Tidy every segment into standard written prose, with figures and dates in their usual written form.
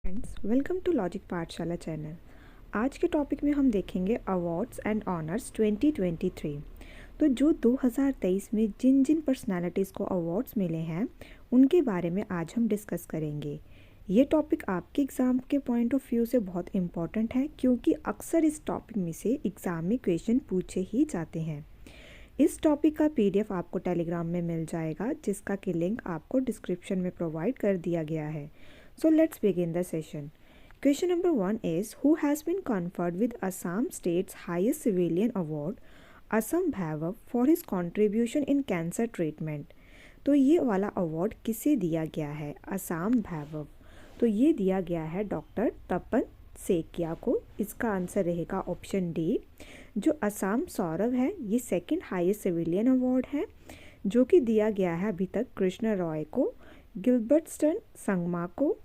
Friends, welcome to logic पाठशाला channel. आज के टॉपिक में हम देखेंगे अवार्ड्स एंड ऑनर्स 2023। तो जो 2023 में जिन जिन पर्सनालिटीज़ को अवार्ड्स मिले हैं उनके बारे में आज हम डिस्कस करेंगे। ये टॉपिक आपके एग्ज़ाम के पॉइंट ऑफ व्यू से बहुत इम्पॉर्टेंट है क्योंकि अक्सर इस टॉपिक में से एग्ज़ाम में क्वेश्चन पूछे ही जाते हैं। इस टॉपिक का PDF आपको टेलीग्राम में मिल जाएगा, जिसका कि लिंक आपको डिस्क्रिप्शन में प्रोवाइड कर दिया गया है। So let's begin the session. Question number 1 is, who has been conferred with Assam State's highest civilian award, Assam Bhavav, for his contribution in cancer treatment? तो ये वाला अवार्ड किसे दिया गया है? असम भैरव। तो ये दिया गया है डॉक्टर तपन सेकिया को। इसका आंसर रहेगा ऑप्शन डी। जो असम सौरभ है ये सेकंड हाईएस्ट सिविलियन अवार्ड है जो कि दिया गया है अभी तक कृष्ण रॉय को, गिलबर्टस्टन संगमा को,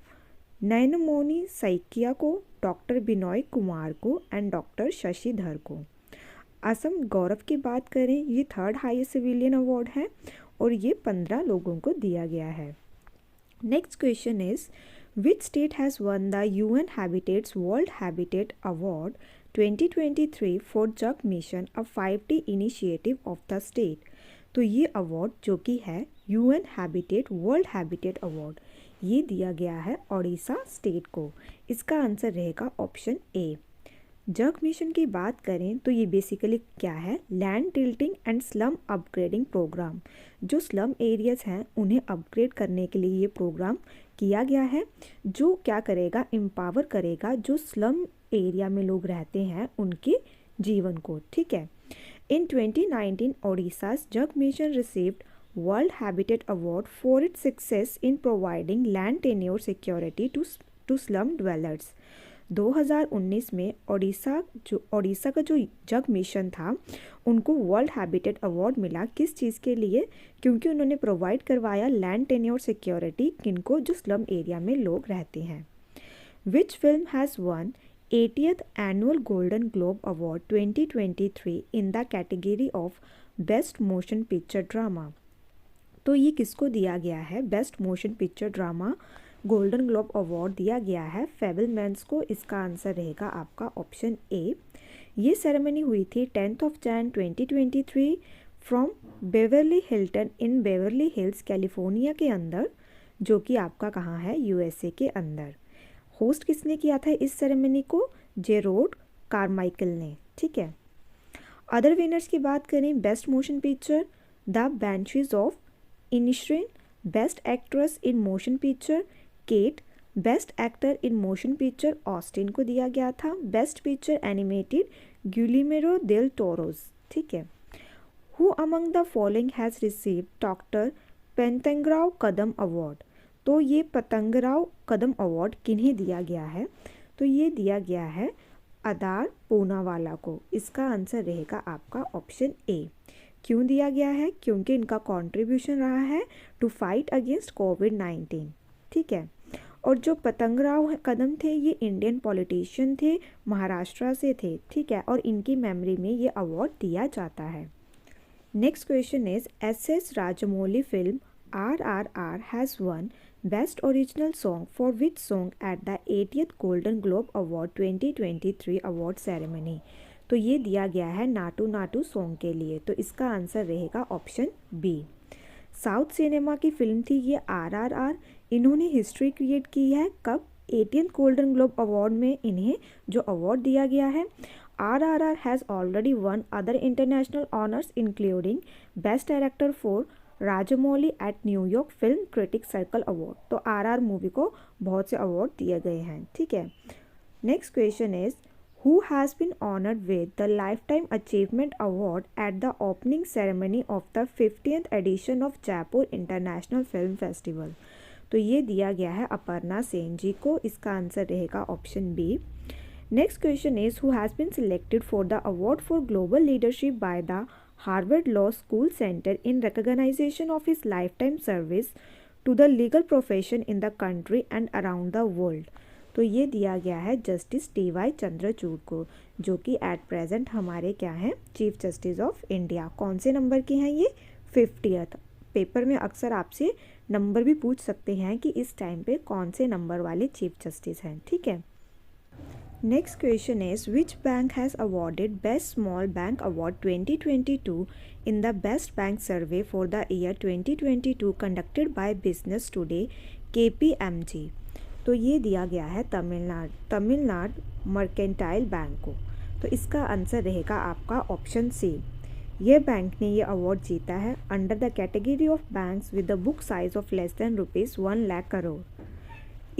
नयनमोनी सैकिया को, डॉक्टर बिनोय कुमार को एंड डॉक्टर शशिधर को। असम गौरव की बात करें, ये थर्ड हाईएस्ट सिविलियन अवार्ड है और ये 15 लोगों को दिया गया है। Next question is, which state has won the UN habitats world habitat award 2023 for jug mission, a 5T initiative of the state? तो ये अवार्ड जो कि है UN habitat world habitat award, ये दिया गया है ओडिशा स्टेट को। इसका आंसर रहेगा ऑप्शन ए। जग मिशन की बात करें तो ये बेसिकली क्या है? Land titling and slum upgrading programme. जो स्लम एरियाज हैं उन्हें अपग्रेड करने के लिए ये प्रोग्राम किया गया है, जो क्या करेगा? एम्पावर करेगा जो स्लम एरिया में लोग रहते हैं उनके जीवन को। ठीक है। In 2019, Odisha's Jag Mission received World Habitat Award for its success in providing land tenure security to slum dwellers. 2019 में ओडिशा का जो जग मिशन था उनको वर्ल्ड हैबिटेट अवार्ड मिला। किस चीज़ के लिए? क्योंकि उन्होंने प्रोवाइड करवाया लैंड टेन्योर सिक्योरिटी किनको? जो स्लम एरिया में लोग रहते हैं। Which film has won 80th Annual Golden Globe Award 2023 in the category of Best Motion Picture Drama? तो ये किसको दिया गया है? Best motion picture drama golden globe award दिया गया है फैबलमैन्स को। इसका आंसर रहेगा आपका ऑप्शन ए। ये सेरेमनी हुई थी 10th Jan 2023 from Beverly Hilton in Beverly hills California के अंदर, जो कि आपका कहाँ है? USA के अंदर। होस्ट किसने किया था इस सेरेमनी को? जेरोड कारमाइकल ने। ठीक है। अदर विनर्स की बात करें, best motion picture the Banshees of Inisherin, best actress in motion picture Kate, best actor in motion picture Austin को दिया गया था, best picture animated Guillermo del Toro's. ठीक है। Who among the following has received doctor Patangrao Kadam award? तो ये Patangrao Kadam award किन्हें दिया गया है? तो ये दिया गया है अदार पूनावाला को। इसका आंसर रहेगा आपका ऑप्शन ए। क्यों दिया गया है? क्योंकि इनका कंट्रीब्यूशन रहा है टू फाइट अगेंस्ट कोविड-19। ठीक है। और जो पतंगराव कदम थे ये इंडियन पॉलिटिशियन थे, महाराष्ट्र से थे। ठीक है। और इनकी मेमोरी में ये अवार्ड दिया जाता है। Next question is, SS Rajamouli film RRR has won Best Original Song for which song at the 80th Golden Globe Award 2023 award ceremony? तो ये दिया गया है नाटू नाटू सॉन्ग के लिए। तो इसका आंसर रहेगा ऑप्शन बी। साउथ सिनेमा की फिल्म थी ये RRR। इन्होंने हिस्ट्री क्रिएट की है कब? 18th गोल्डन ग्लोब अवार्ड में इन्हें जो अवार्ड दिया गया है। RRR has already won other international honours including best director for Rajamouli at New York film critic circle award. तो RR मूवी को बहुत से अवार्ड दिए गए हैं। ठीक है। Next question is, who has been honoured with the life time achievement award at the opening ceremony of the 50th edition of Jaipur international film festival? तो ये दिया गया है अपर्णा सेन जी को। इसका आंसर रहेगा option B. Next question is, who has been selected for the award for global leadership by the Harvard Law School Center in recognition of his lifetime service to the legal profession in the country and around the world? तो ये दिया गया है justice TY Chandrachud को, जो कि at present हमारे क्या हैं? Chief justice of India. कौन से नंबर के हैं ये? 50th। पेपर में अक्सर आपसे नंबर भी पूछ सकते हैं कि इस टाइम पे कौन से नंबर वाले चीफ जस्टिस हैं, ठीक है। Next question is which bank has awarded best small bank award 2022 in the best bank survey for the year 2022 conducted by business today KPMG। तो ये दिया गया है तमिलनाडु मर्केंटाइल बैंक को। तो इसका आंसर रहेगा आपका ऑप्शन सी। ये बैंक ने ये अवार्ड जीता है under the category of banks with the book size of less than ₹1 lakh crore.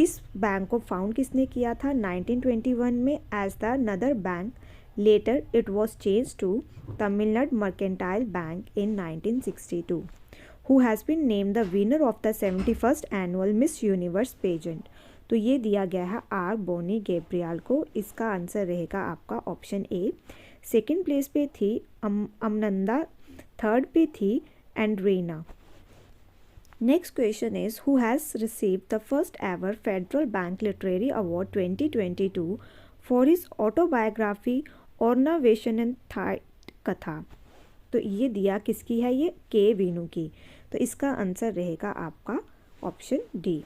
इस बैंक को फाउंड किसने किया था 1921 में as the Nadar bank. Later it was change to Tamil Nadu mercantile bank in 1962। Who has been named the winner of the 71st annual Miss Universe pageant. तो ये दिया गया है आर बोनी गैब्रियल को। इसका आंसर रहेगा आपका ऑप्शन ए। सेकेंड प्लेस पे थी अमनंदा, थर्ड पे थी एंड्रीना। Next question is who has received the first ever Federal Bank literary award 2022 for his autobiography ऑर्नावेशन एंड थाट कथा। तो ये दिया किसकी है, ये के वीनू की। तो इसका आंसर रहेगा आपका option D.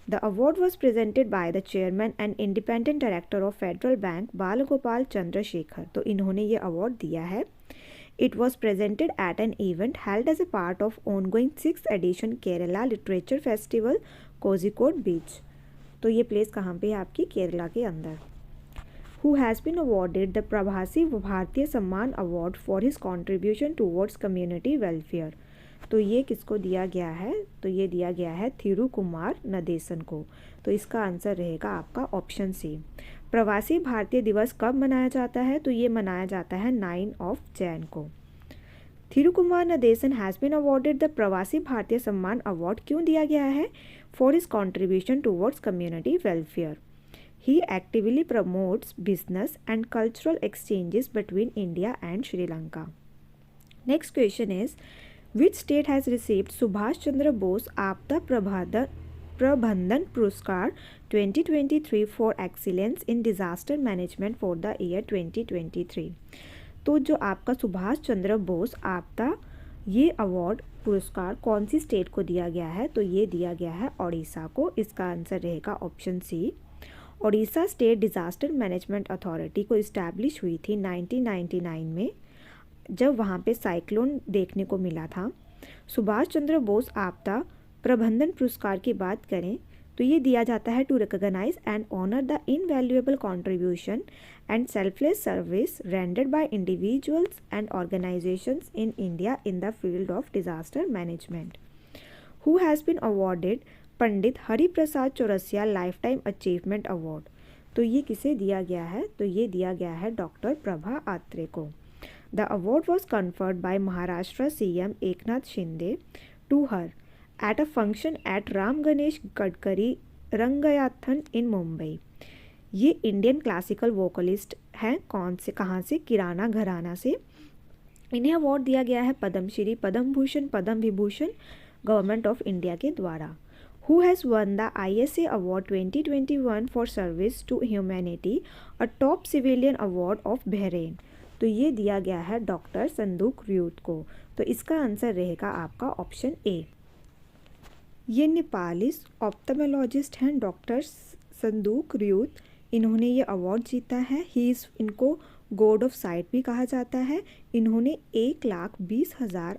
The award was presented by the chairman and independent director of Federal Bank Balgopal Chandrashekhar. तो इन्होंने ये अवार्ड दिया है। It was presented at an event held as a part of ongoing 6th edition Kerala Literature Festival Kozhikode बीच। तो ये place कहाँ पे है आपकी, केरला के अंदर। Who has been awarded the प्रभासी भारतीय Samman award for his contribution towards community welfare। तो ये किसको दिया गया है, तो ये दिया गया है थिरुकुमार नदेसन को। तो इसका आंसर रहेगा आपका ऑप्शन सी। प्रवासी भारतीय दिवस कब मनाया जाता है, तो ये मनाया जाता है 9 जनवरी को। Thirukumar Nadesan has been awarded the Pravasi Bharatiya Samman award क्यों दिया गया है, for his contribution towards community welfare. He actively promotes business and cultural exchanges between India and Sri Lanka. Next question is Which state has received Subhash Chandra Bose आपदा प्रबंधन पुरस्कार 2023 for excellence in disaster management for the year 2023। तो जो आपका सुभाष चंद्र बोस आपदा ये award पुरस्कार कौन सी स्टेट को दिया गया है, तो ये दिया गया है ओडिशा को। इसका आंसर रहेगा option C. Odisha state disaster management authority को इस्टेब्लिश हुई थी 1999 में, जब वहाँ पे साइक्लोन देखने को मिला था। सुभाष चंद्र बोस आपदा प्रबंधन पुरस्कार की बात करें तो ये दिया जाता है to recognise and honour the invaluable contribution and selfless service rendered by individuals and organisations in India in the field of disaster management. Who has been awarded Pandit Hariprasad Chaurasia life time achievement award. तो ये किसे दिया गया है, तो ये दिया गया है डॉक्टर प्रभा आत्रे को। The award was conferred by Maharashtra CM Eknath Shinde to her at a function at Ram Ganesh Gadkari Rangayathan in Mumbai। ये इंडियन क्लासिकल वोकलिस्ट हैं, कौन से कहाँ से, किराना घराना से। इन्हें अवार्ड दिया गया है Padmashri, Padma Bhushan, Padma Vibhushan government of India के द्वारा। Who has won the ISA Award 2021 for service to humanity, a top civilian award of Bahrain। तो ये दिया गया है डॉक्टर संदूक रियूत को। तो इसका आंसर रहेगा आपका ऑप्शन ए। ये नेपाली ऑप्थेमोलॉजिस्ट हैं डॉक्टर संदूक रियूत। इन्होंने ये अवार्ड जीता है। इनको गॉड ऑफ साइट भी कहा जाता है। इन्होंने 1,20,000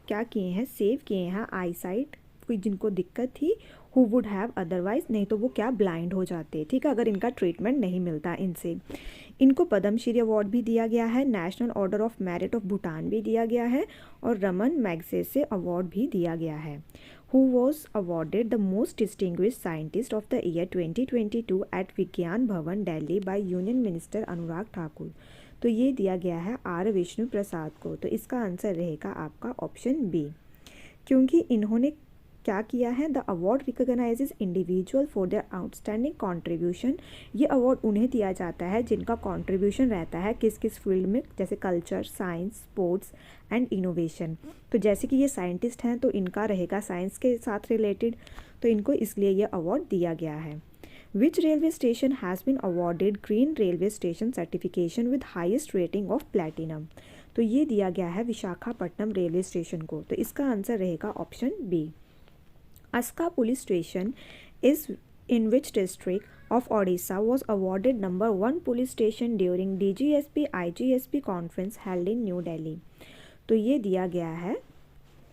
क्या किए हैं, सेव किए हैं आई साइट, कोई जिनको दिक्कत थी, हु वुड हैव अदरवाइज, नहीं तो वो क्या ब्लाइंड हो जाते, ठीक है, अगर इनका ट्रीटमेंट नहीं मिलता इनसे। इनको पद्मश्री अवार्ड भी दिया गया है, national order of merit of Bhutan भी दिया गया है और रमन मैग्सेसे अवार्ड भी दिया गया है। Who was awarded the most distinguished scientist of the year 2022 at Vigyan Bhavan Delhi by union minister Anurag Thakur. तो ये दिया गया है आर विष्णु प्रसाद को। तो इसका आंसर रहेगा आपका ऑप्शन बी, क्योंकि इन्होंने क्या किया है, the award recognises individual for their outstanding contribution. ये अवार्ड उन्हें दिया जाता है जिनका कॉन्ट्रीब्यूशन रहता है किस किस फील्ड में, जैसे culture, science, sports and innovation. तो जैसे कि ये साइंटिस्ट हैं तो इनका रहेगा साइंस के साथ रिलेटेड, तो इनको इसलिए ये अवार्ड दिया गया है। Which railway station has been awarded green railway station certification with highest rating of platinum. तो ये दिया गया है विशाखापट्टनम रेलवे स्टेशन को। तो इसका आंसर रहेगा option B. Aska Police Station is in which district of Odisha was awarded number 1 police station during DGSP IGSP conference held in New Delhi। तो ये दिया गया है,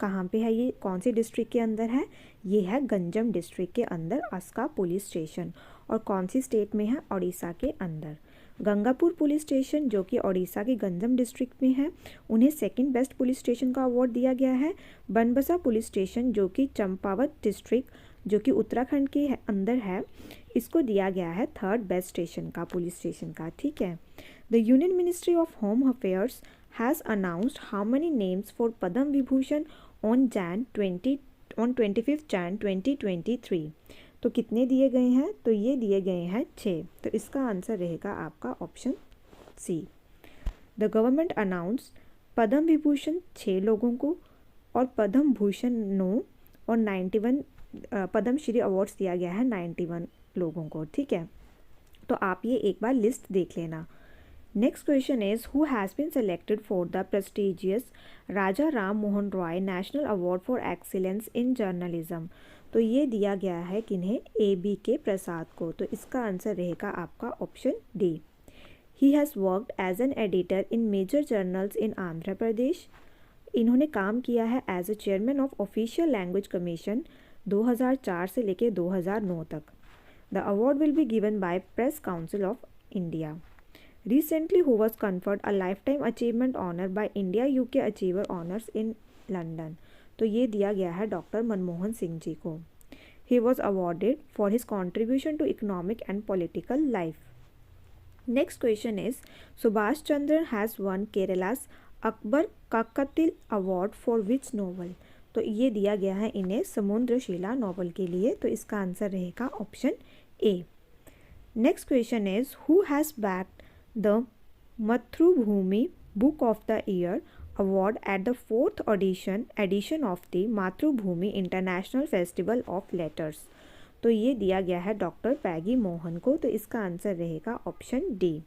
कहाँ पे है ये, कौन सी डिस्ट्रिक्ट के अंदर है, ये है गंजम डिस्ट्रिक्ट के अंदर अस्का पुलिस स्टेशन। और कौन सी स्टेट में है, उड़ीसा के अंदर। गंगापुर पुलिस स्टेशन जो कि उड़ीसा के गंजम डिस्ट्रिक्ट में है, उन्हें सेकंड बेस्ट पुलिस स्टेशन का अवार्ड दिया गया है। बनबसा पुलिस स्टेशन जो कि चंपावत डिस्ट्रिक्ट जो कि उत्तराखंड के अंदर है, इसको दिया गया है थर्ड बेस्ट स्टेशन का, पुलिस स्टेशन का, ठीक है। The union ministry of home affairs has announced how many names for Padma Vibhushan on 25 Jan 2023। तो कितने दिए गए हैं, तो ये दिए गए हैं 6। तो इसका आंसर रहेगा आपका option C. The government announce Padma Vibhushan 6 लोगों को और पद्म भूषण 9 और 91 पद्मश्री अवार्ड्स दिया गया है 91 लोगों को, ठीक है। तो आप ये एक बार लिस्ट देख लेना। Next question is who has been selected for the prestigious Raja Ram Mohan Roy national award for excellence in journalism. तो ये दिया गया है किन्हें, ABK प्रसाद को। तो इसका आंसर रहेगा आपका option D. He has worked as an editor in major journals in Andhra Pradesh. इन्होंने काम किया है as a chairman of official language commission 2004 से लेकर 2009 तक। The award will be given by press council of India. Recently, who was conferred a lifetime achievement honor by India UK Achiever Honors in London। तो ये दिया गया है doctor Manmohan Singh ji को। He was awarded for his contribution to economic and political life। Next question is Subhash Chandran has won Kerala's Akbar Kakatil Award for which novel। तो ये दिया गया है इन्हें समुद्रशिला नॉवल के लिए। तो इसका आंसर रहेगा option A. Next question is who has backed the Mathrubhumi Book of the Year Award at the 4th edition of the Mathrubhumi International Festival of Letters। तो ये दिया गया है डॉक्टर पैगी मोहन को। तो इसका आंसर रहेगा option D.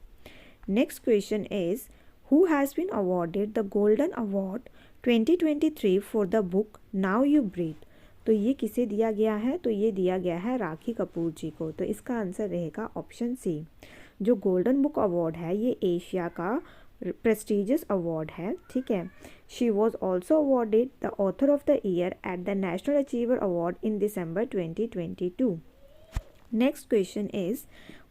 Next question is who has been awarded the golden award 2023 for the book now you breathe. तो ये किसे दिया गया है, तो ये दिया गया है राखी कपूर जी को। तो इसका आंसर रहेगा ऑप्शन सी। जो गोल्डन बुक अवार्ड है ये एशिया का प्रेस्टिजियस अवार्ड है, ठीक है। She was also awarded the author of the year at the national achiever award in December 2022। Next question is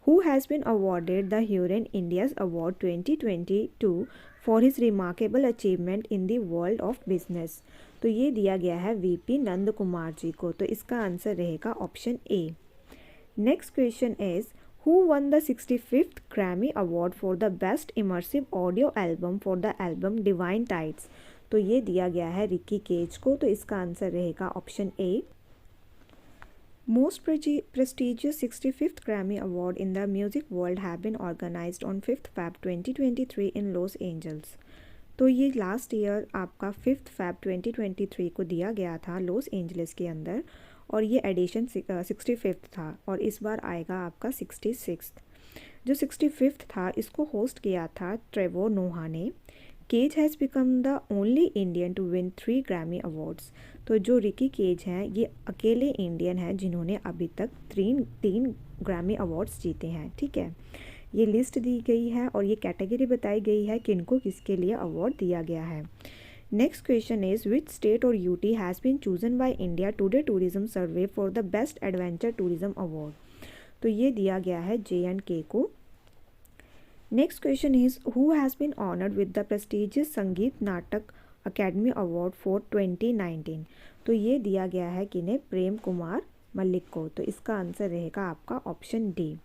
who has been awarded the Hurun India's award 2022 for his remarkable achievement in the world of business. तो ये दिया गया है VP Nand Kumar ji को। तो इसका answer रहेगा option A. Next question is Who won the 65th Grammy Award for the Best Immersive Audio Album for the album Divine Tides। तो ये दिया गया है रिकी केज को। तो इसका आंसर रहेगा option A. Most prestigious 65th Grammy Award in the music world have been organized on 5th Feb 2023 in Los Angeles। तो ये लास्ट ईयर आपका 5th Feb 2023 को दिया गया था लॉस एंजलिस के अंदर, और ये एडिशन 65th था और इस बार आएगा आपका 66th। जो 65th था इसको होस्ट किया था ट्रेवोर नोहा ने। Kej has become the only Indian to win 3 Grammy awards. तो जो रिकी केज हैं ये अकेले इंडियन हैं जिन्होंने अभी तक 3 ग्रैमी अवार्ड्स जीते हैं, ठीक है। ये लिस्ट दी गई है और ये कैटेगरी बताई गई है किनको किसके लिए अवार्ड दिया गया है। Next question is which state or UT has been chosen by India Today tourism survey for the best adventure tourism award. तो ये दिया गया है J&K को। Next question is who has been honoured with the prestigious Sangeet Natak academy award for 2019। तो ये दिया गया है किन्हें, प्रेम कुमार मलिक को। तो इसका आंसर रहेगा आपका ऑप्शन डी।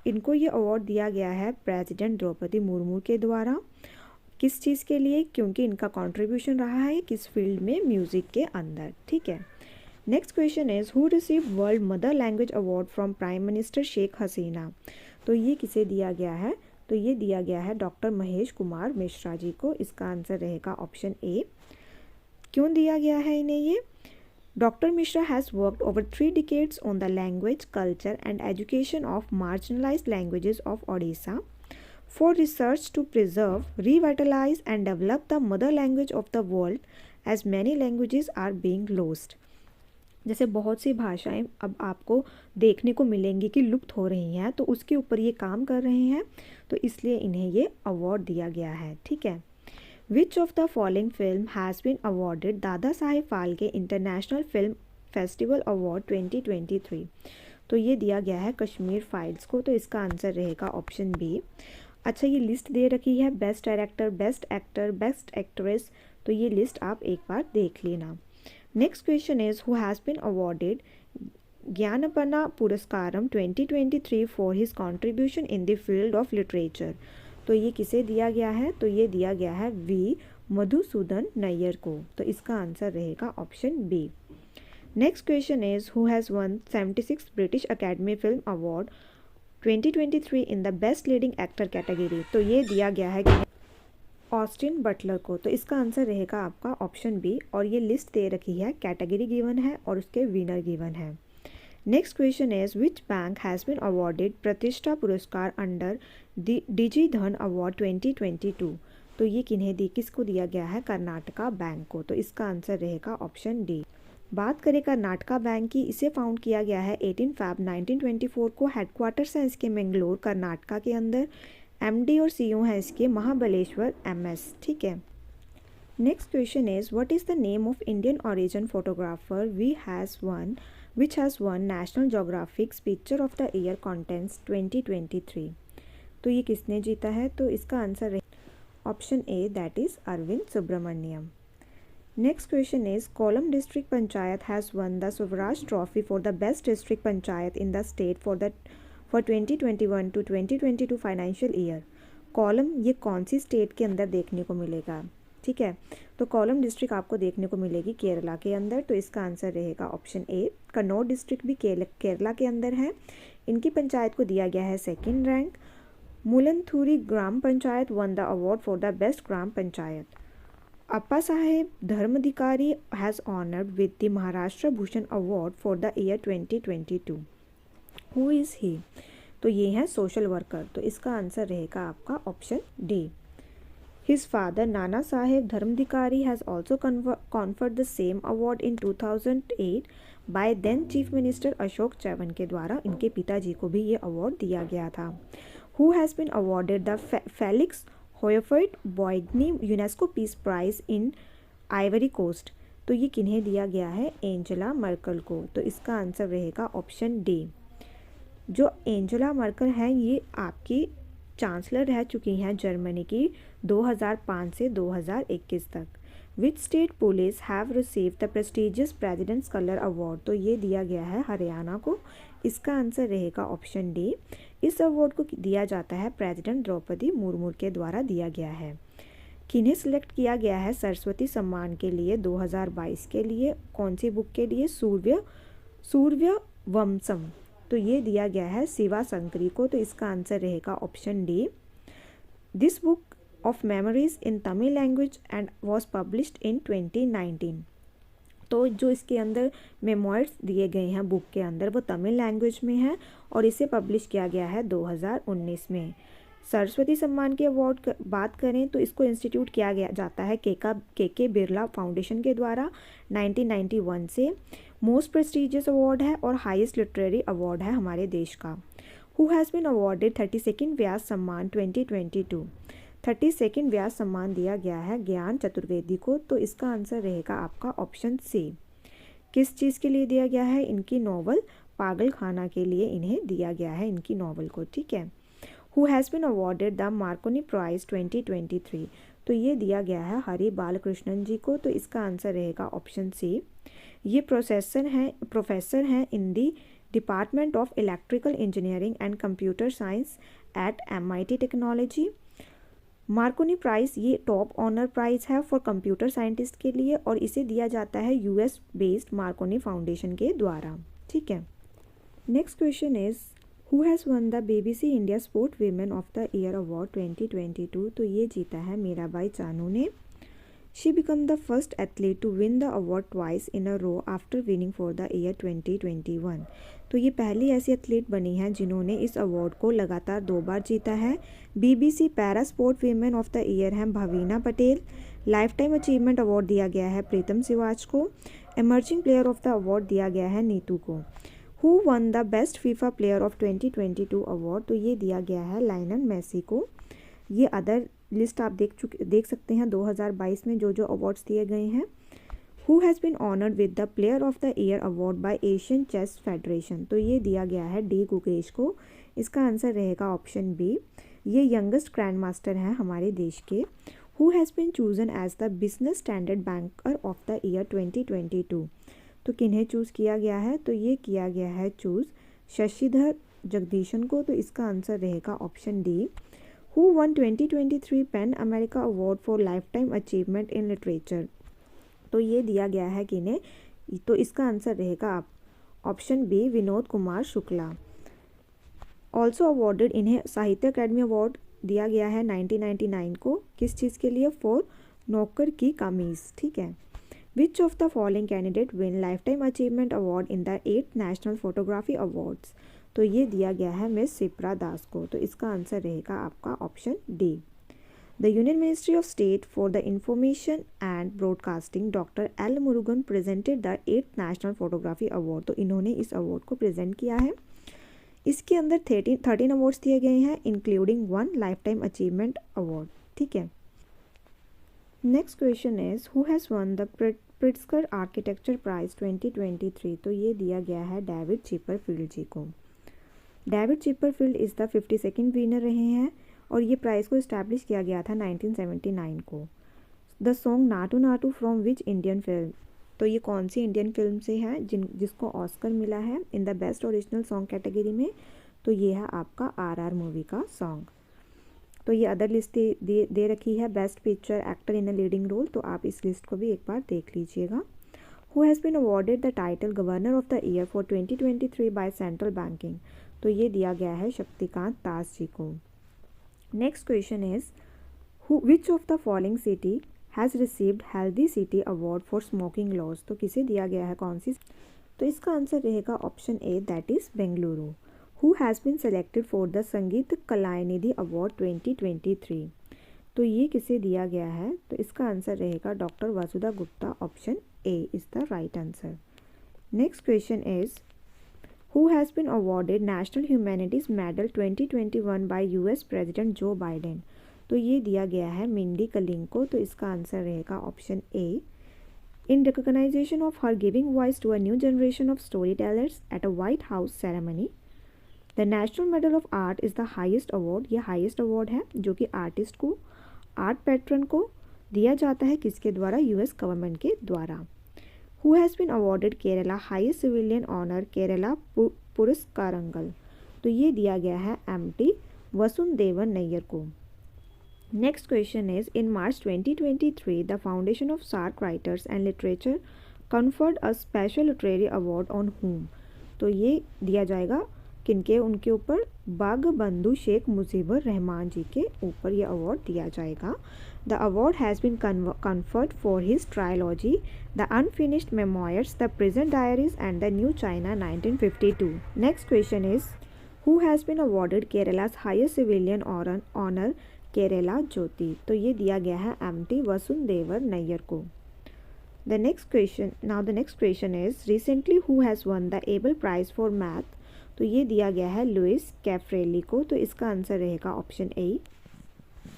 इनको ये अवार्ड दिया गया है प्रेसिडेंट द्रौपदी मुर्मू के द्वारा। किस चीज़ के लिए, क्योंकि इनका कंट्रीब्यूशन रहा है किस फील्ड में, म्यूज़िक के अंदर, ठीक है। Next question is who receive world mother language award from prime minister Sheikh Hasina. तो ये किसे दिया गया है, तो ये दिया गया है डॉक्टर महेश कुमार मिश्रा जी को। इसका आंसर रहेगा ऑप्शन ए। क्यों दिया गया है इन्हें ये, Dr. Mishra has worked over 3 decades on the language, culture and education of marginalized languages of Odisha for research to preserve, revitalize and develop the mother language of the world as many languages are being lost. जैसे बहुत सी भाषाएं अब आपको देखने को मिलेंगी कि लुप्त हो रही हैं, तो उसके ऊपर ये काम कर रहे हैं, तो इसलिए इन्हें ये अवार्ड दिया गया है। ठीक है। Which of the following film has been awarded Dada Saheb Phalke international film festival award 2023? तो ये दिया गया है कश्मीर फाइल्स को, तो इसका आंसर रहेगा ऑप्शन बी। अच्छा, ये लिस्ट दे रखी है best director, best actor, best actress, तो ये लिस्ट आप एक बार देख लेना। Next question is who has been awarded Jnanappana Puraskaram 2023 for his contribution in the field of literature? तो ये किसे दिया गया है? तो ये दिया गया है वी मधुसूदन नैयर को, तो इसका आंसर रहेगा option B. Next question is who has won 76 British Academy film award 2023 in the best leading actor category? तो ये दिया गया है ऑस्टिन बटलर को, तो इसका आंसर रहेगा आपका ऑप्शन बी। और ये लिस्ट दे रखी है, कैटेगरी गिवन है और उसके विनर गिवन है। Next question is which bank has been awarded प्रतिष्ठा पुरस्कार अंडर डिजी धन अवार्ड 2022? तो ये किसको दिया गया है? कर्नाटका बैंक को, तो इसका आंसर रहेगा ऑप्शन डी। बात करें कर्नाटका बैंक की, इसे फाउंड किया गया है 18 फरवरी 1924 को। हेडक्वार्टर्स हैं इसके मैंगलोर कर्नाटका के अंदर। एमडी और सीईओ है इसके महाबलेश्वर एमएस। ठीक है। Next question is what is the name of Indian origin photographer which has won National Geographic's Picture of the Year Contest 2023? तो ये किसने जीता है? तो इसका आंसर है option A, that is Arvind Subramanian. Next question is Kollam district panchayat has won the Swaraj trophy for the best district panchayat in the state for 2021 to 2022 financial year. Kollam ये कौन सी स्टेट के अंदर देखने को मिलेगा? ठीक है, तो कोलम डिस्ट्रिक्ट आपको देखने को मिलेगी केरला के अंदर, तो इसका आंसर रहेगा ऑप्शन ए। कन्नौज डिस्ट्रिक्ट भी केरला के अंदर है। इनकी पंचायत को दिया गया है second rank. Mulanthuruthy gram panchayat won the award for the best gram panchayat. Appa Saheb Dharmadhikari has honoured with the Maharashtra Bhushan award for the year 2022। Who is he? तो ये है सोशल वर्कर, तो इसका आंसर रहेगा आपका option D. His father Nana Saheb Dharmadhikari has also conferred the same award in 2008 by then Chief Minister Ashok Chavan के द्वारा इनके पिताजी को भी ये अवार्ड दिया गया था। Who has been awarded the Felix Houphouët-Boigny UNESCO Peace Prize in Ivory Coast? तो ये किन्हें दिया गया है? एंजेला मर्कल को, तो इसका आंसर रहेगा ऑप्शन डी। जो एंजेला मर्कल हैं ये आपकी चांसलर रह चुकी हैं जर्मनी की 2005 से 2021 तक। Which state police have receive the prestigious president's colour award? तो ये दिया गया है हरियाणा को, इसका आंसर रहेगा ऑप्शन डी। इस अवार्ड को दिया जाता है प्रेसिडेंट द्रौपदी मुर्मू के द्वारा दिया गया है। किन्हें सिलेक्ट किया गया है सरस्वती सम्मान के लिए 2022 के लिए? कौन सी बुक के लिए? सूर्य वंशम, तो ये दिया गया है शिवा शंकरी को, तो इसका आंसर रहेगा option D. This book of memories in Tamil language and was published in 2019। तो जो इसके अंदर मेमोइर्स दिए गए हैं बुक के अंदर वो तमिल लैंग्वेज में है और इसे पब्लिश किया गया है 2019 में। सरस्वती सम्मान के अवार्ड बात करें तो इसको इंस्टीट्यूट किया गया जाता है के बिरला फाउंडेशन के द्वारा 1991 से। मोस्ट प्रेस्टिजियस अवार्ड है और हाईएस्ट लिटरेरी अवार्ड है हमारे देश का। Who has been awarded 32nd Vyas Samman 2022? 32nd Vyas सम्मान दिया गया है ज्ञान चतुर्वेदी को, तो इसका आंसर रहेगा आपका ऑप्शन सी। किस चीज़ के लिए दिया गया है? इनकी नॉवल पागल खाना के लिए इन्हें दिया गया है इनकी नॉवल को। ठीक है। Who has been awarded the Marconi prize 2023? तो ये दिया गया है हरि बालकृष्णन जी को, तो इसका आंसर रहेगा ऑप्शन सी। ये प्रोफेसर हैं in the department of electrical engineering and computer science at MIT technology. Marconi prize ये टॉप ऑनर प्राइज़ है फॉर कंप्यूटर साइंटिस्ट के लिए और इसे दिया जाता है US बेस्ड मार्कोनी फाउंडेशन के द्वारा। ठीक है। Next question is who has won the BBC India sport women of the year award 2022? तो ये जीता है मीराबाई चानू ने। She became the first athlete to win the award twice in a row after winning for the year 2021। तो ये पहली ऐसी athlete बनी है जिन्होंने इस अवार्ड को लगातार 2 बार जीता है। BBC para sport women of the year हैं Bhavina Patel. Life time achievement award दिया गया है प्रीतम सिवाच को। Emerging player of the award दिया गया है नीतू को। Who won the best FIFA player of 2022 award, तो ये दिया गया है लायनल मेसी को। ये अदर लिस्ट आप देख सकते हैं 2022 में जो जो अवार्ड्स दिए गए हैं। Who has been honoured with the player of the year award by Asian chess federation, तो ये दिया गया है डी गुकेश को। इसका आंसर रहेगा ऑप्शन बी। ये यंगेस्ट ग्रैंड मास्टर हैं हमारे देश के। Who has been chosen as the Business Standard banker of the year 2022, तो किन्हें चूज़ किया गया है, तो ये किया गया है चूज़ शशिधर जगदीशन को। तो इसका आंसर रहेगा option D. Who one 2023 pan America award for life time achievement in literature, तो ये दिया गया है किन्हें, तो इसका आंसर रहेगा option B Vinod Kumar Shukla. Also awarded, इन्हें साहित्य अकेडमी अवार्ड दिया गया है 1999 को। किस चीज़ के लिए, फॉर नौकर की कमीज, ठीक है। Which of the following candidate win life time achievement award in the 8th national photography awards, तो ये दिया गया है मिस सिप्रा दास को। तो इसका आंसर रहेगा आपका option D. The union ministry of state for the information and broadcasting doctor L Murugan presented the 8th national photography award, तो इन्होंने इस अवार्ड को प्रेजेंट किया है। इसके अंदर 13 अवार्ड्स दिए गए हैं including 1 life time achievement award, ठीक है। Next question is who has won the Pritzker architecture prize 2023, तो ये दिया गया है डेविड चिपरफील्ड जी को। David Chipperfield is the 52nd winner रहे हैं और ये प्राइज़ को इस्टेब्लिश किया गया था 1979 को। The song Naatu Naatu from which Indian film, तो ये कौन सी इंडियन फिल्म से है जिसको ऑस्कर मिला है इन the best original song category में, तो ये है आपका आरआर मूवी का सॉन्ग। तो ये अदर लिस्ट दे रखी है, best picture, actor in a leading role, तो आप इस लिस्ट को भी एक बार देख लीजिएगा। Who has been awarded the title governor of the year for 2023 by central banking, तो ये दिया गया है शक्तिकांत दास जी को। Next question is which of the following city has received healthy city award for smoking laws, तो किसे दिया गया है, कौन सी, तो इसका आंसर रहेगा option A, that is Bengaluru. Who has been selected for the Sangeet Kalanidhi award 2023, तो ये किसे दिया गया है, तो इसका आंसर रहेगा doctor Vasudha Gupta, option A is the right answer. Next question is who has been awarded national humanities medal 2021 by US president Joe Biden, तो ये दिया गया है मिंडी कलिंग को। तो इसका आंसर रहेगा option A. In recognition of her giving voice to a new generation of story tellers at a White House ceremony, the national medal of art is the highest award, ये highest award है जो कि artist को, art pattern को दिया जाता है, किसके द्वारा, यूएस गवर्नमेंट के द्वारा। Who has been awarded Kerala highest civilian honour Kerala Puraskarangal, तो ये दिया गया है एमटी वसुंधेवन नैयर को। Next question is in March 2023 the Foundation of Sark Writers and Literature conferred a special literary award on whom, तो ये दिया जाएगा किनके, उनके ऊपर, बागबंधु शेख मुजीबुर रहमान जी के ऊपर ये अवार्ड दिया जाएगा। The award has been conferred for his trilogy The Unfinished Memoirs, The Prison Diaries and The New China 1952. Next question is who has been awarded Kerala's highest civilian honor Kerala ज्योति, तो ये दिया गया है एमटी वसुंधेवर नैयर को। The next question is recently who has won the Abel prize for math, तो ये दिया गया है लुइस कैफ्रेली को। तो इसका आंसर रहेगा ऑप्शन ए।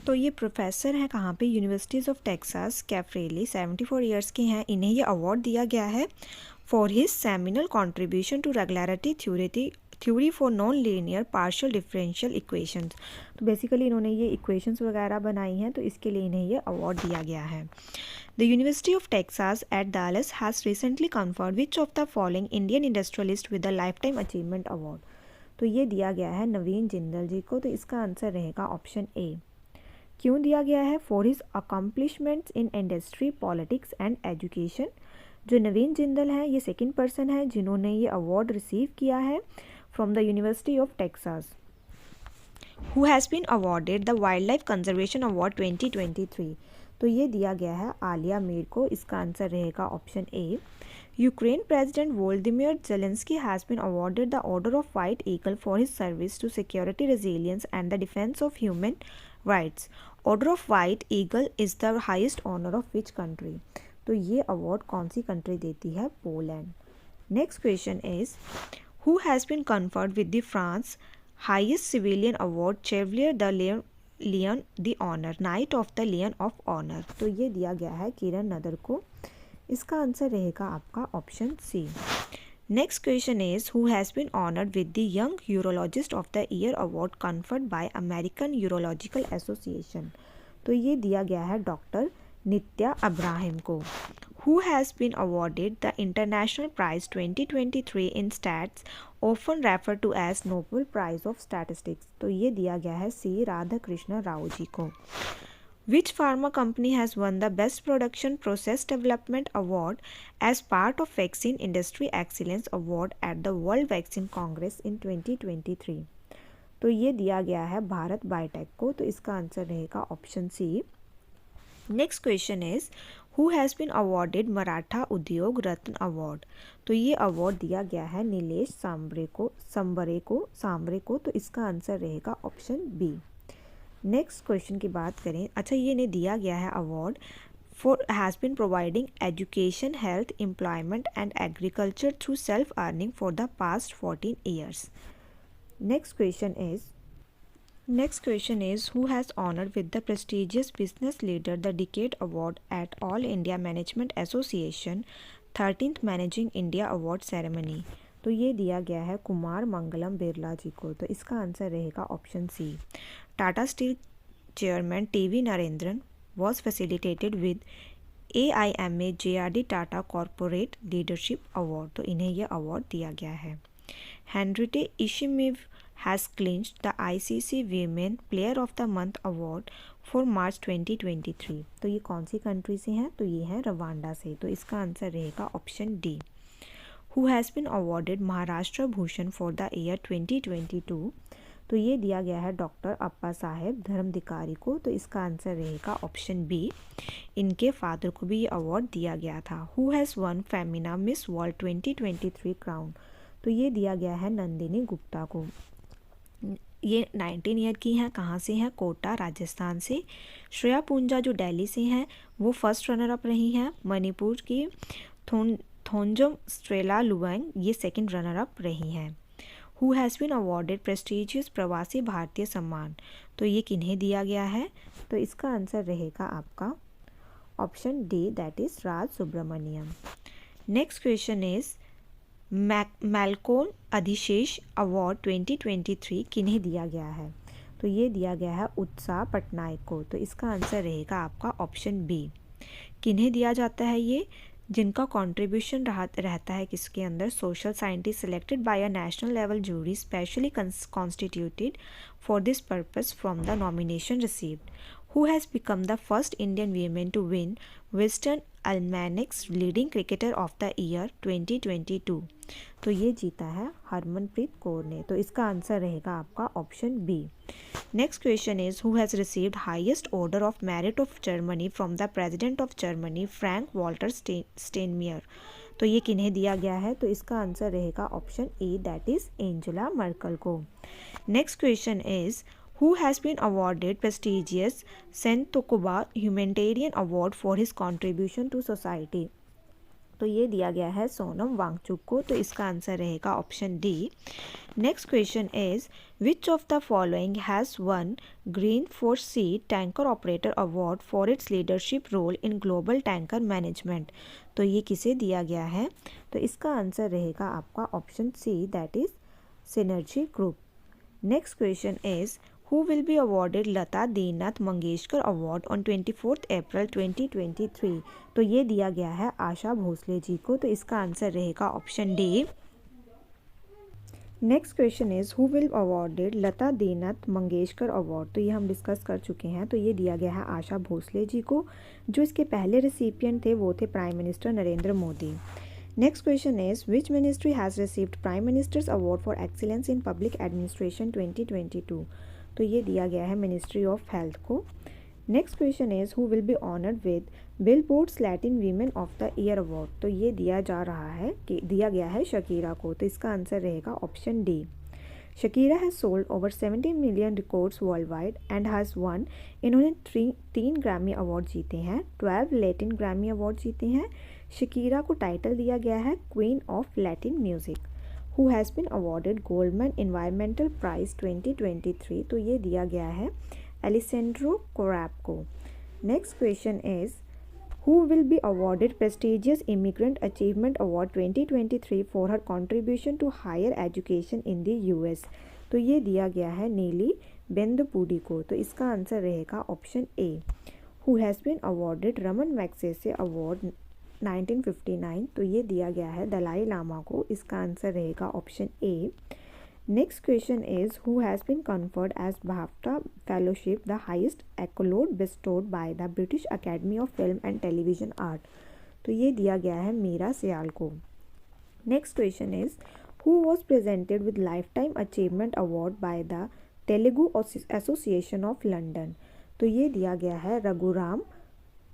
तो ये प्रोफेसर हैं कहाँ पे, universities of Texas. Caffarelli 74 years के हैं। इन्हें ये अवार्ड दिया गया है for his seminal contribution to regularity theory for non linear partial differential equations, तो बेसिकली इन्होंने ये इक्वेशंस वगैरह बनाई हैं, तो इसके लिए इन्हें ये अवार्ड दिया गया है। The university of Texas at Dallas has recently conferred which of the following Indian industrialist with the life time achievement award, तो ये दिया गया है नवीन जिंदल जी को। तो इसका आंसर रहेगा ऑप्शन ए। क्यों दिया गया है, for his accomplishments in industry, politics and education. जो नवीन जिंदल हैं ये सेकेंड पर्सन है जिन्होंने ये अवार्ड रिसीव किया है from the University of Texas. Who has been awarded the Wildlife Conservation Award 2023, तो ये दिया गया है आलिया मीर को। इसका आंसर रहेगा option A. Ukraine president Volodymyr Zelensky has been awarded the order of white eagle for his service to security, resilience and the defence of human rights. Order of white eagle is the highest honour of which country, तो तो ये award कौन सी country देती है? Poland. Next question is who has been conferred with the France highest civilian award chevalier de lion de honour, night of the lion of honour. तो ये दिया गया है किरण नदर को। इसका आंसर रहेगा आपका option C. Next question is who has been honoured with the young urologist of the year award conferred by American urological association. तो ये दिया गया है डॉक्टर नित्या अब्राहिम को। Who has been awarded the International Prize 2023 in Stats, often referred to as Nobel Prize of Statistics? तो ये दिया गया है सी राधाकृष्ण राव जी को। Which pharma company has won the Best Production Process Development Award as part of Vaccine Industry Excellence Award at the World Vaccine Congress in 2023? तो ये दिया गया है भारत बायोटेक को। तो इसका आंसर रहेगा option C. Next question is who has been awarded Maratha Udyog Ratna award. तो ये अवार्ड दिया गया है नीलेश सांबरे को। तो इसका आंसर रहेगा ऑप्शन बी। नेक्स्ट क्वेश्चन की बात करें, अच्छा ये ने दिया गया है award for has been providing education health employment and agriculture through self earning for the past 14 years. Next question is who has honored with the prestigious Business Leader the Decade Award at All India Management Association 13th Managing India Award Ceremony। तो ये दिया गया है कुमार मंगलम बिरला जी को। तो इसका answer रहेगा option C. Tata steel chairman TV Narendran was facilitated with AIMA JRD Tata corporate leadership award. तो इन्हें यह अवार्ड दिया गया है। हेनरिटे इशिमिव has clinched the ICC Women Player of the Month Award for March 2023। तो ये कौन सी कंट्री से हैं? तो ये है रवांडा से। तो इसका आंसर रहेगा option D. Who has been awarded Maharashtra Bhushan for the year 2022? तो ये दिया गया है डॉक्टर अप्पा साहेब धर्मधिकारी को। तो इसका आंसर रहेगा ऑप्शन बी। इनके फादर को भी ये अवार्ड दिया गया था। Who has won Femina miss world 2023 crown? तो ये दिया गया है नंदिनी गुप्ता को। ये 19 ईयर की हैं। कहाँ से हैं? कोटा राजस्थान से। श्रेया पूंजा जो दिल्ली से हैं वो फर्स्ट रनर अप रही हैं। मणिपुर की थोंजम स्ट्रेला लुवांग ये सेकंड रनर अप रही हैं। Who has been awarded prestigious Pravasi Bharatiya सम्मान? तो ये किन्हें दिया गया है? तो इसका आंसर रहेगा आपका option D, that is Raj Subramaniam. Next question is Malcolm Adiseshiah award 2023 किन्हें दिया गया है? तो ये दिया गया है उत्साह पटनायक को। तो इसका आंसर रहेगा आपका ऑप्शन बी। किन्हें दिया जाता है ये? जिनका कंट्रीब्यूशन रहता है किसके अंदर? Social scientist selected by a national level jury specially constituted for this purpose from the nomination received. Who has become the first Indian woman to win Western Almanac's Leading Cricketer of the Year 2022? तो ये जीता है हरमनप्रीत कौर ने। तो इसका answer रहेगा आपका option B. Next question is who has received highest order of merit of Germany from the president of Germany Frank Walter Steinmeier? तो ये किन्हें दिया गया है? तो इसका आंसर रहेगा option A, that is Angela Merkel को। Next question is Who has been awarded prestigious Sentokuba Humanitarian Award for his contribution to society? तो ये दिया गया है सोनम वांगचुक को। तो इसका आंसर रहेगा option D. Next question is which of the following has won green for sea tanker operator award for its leadership role in global tanker management? तो ये किसे दिया गया है? तो इसका आंसर रहेगा आपका option C, that is synergy group. Next question is Who will be awarded Lata Dinanath Mangeshkar award on 24 April 2023? तो ये दिया गया है आशा भोसले जी को। तो इसका आंसर रहेगा option D. Next question is who will awarded Lata Dinanath Mangeshkar award? तो ये हम डिस्कस कर चुके हैं। तो ये दिया गया है आशा भोसले जी को। जो इसके पहले रिसिपिएंट थे वो थे prime minister Narendra Modi. Next question is which ministry has received prime ministers award for excellence in public administration 2022? तो ये दिया गया है मिनिस्ट्री ऑफ हेल्थ को। Next question is who will be honoured with billboards Latin women of the year award? तो ये दिया गया है शकीरा को। तो इसका आंसर रहेगा option D. Shakira has sold over 70 million records world wide and has one. इन्होंने तीन ग्रैमी अवार्ड जीते हैं, 12 लैटिन ग्रैमी अवार्ड जीते हैं। शकीरा को टाइटल दिया गया है queen of Latin music. Who has been awarded Goldman environmental prize 2023, तो ये दिया गया है एलिसेंड्रो कोरैप को। Next question is who will be awarded prestigious Immigrant Achievement Award 2023 for her contribution to higher education in the US। तो ये दिया गया है नीली बेंदपुडी को। तो इसका आंसर रहेगा option A. Who has been awarded Raman Magsaysay award 1959, तो ये दिया गया है दलाई लामा को। इसका आंसर रहेगा option A. Next question is who has been conferred as BAFTA Fellowship, the highest accolade bestowed by the British Academy of Film and Television Art। तो ये दिया गया है मीरा सियाल को। Next question is who was presented with Lifetime Achievement Award by the Telugu Association of London। तो ये दिया गया है Raghuram.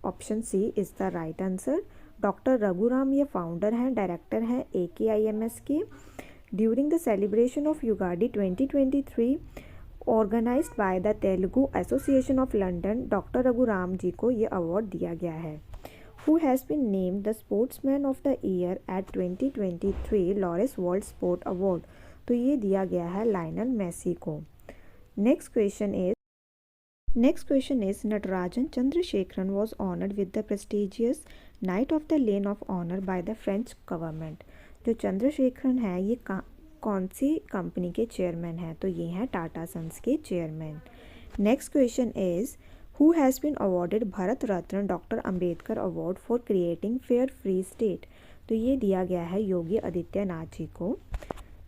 Option C is the right answer. Doctor Raghuram ये फाउंडर हैं, डायरेक्टर हैं AKIMS के। During the celebration of Ugadi 2023 organized by the Telugu Association of London, doctor Raghuram ji को ये अवार्ड दिया गया है। Who has been named the Sportsman of the Year at 2023 Laureus World Sport Award। तो ये दिया गया है लायनल मेसी को। Next question is Natarajan Chandrasekharan was honored with the prestigious Knight of the Legion of Honor by the French government। जो चंद्रशेखरन है ये कौन सी कंपनी के चेयरमैन हैं? तो ये हैं टाटा सन्स के chairman. Next question is who has been awarded Bharat Ratna doctor Ambedkar award for creating fair free state. तो ये दिया गया है योगी आदित्यनाथ जी को।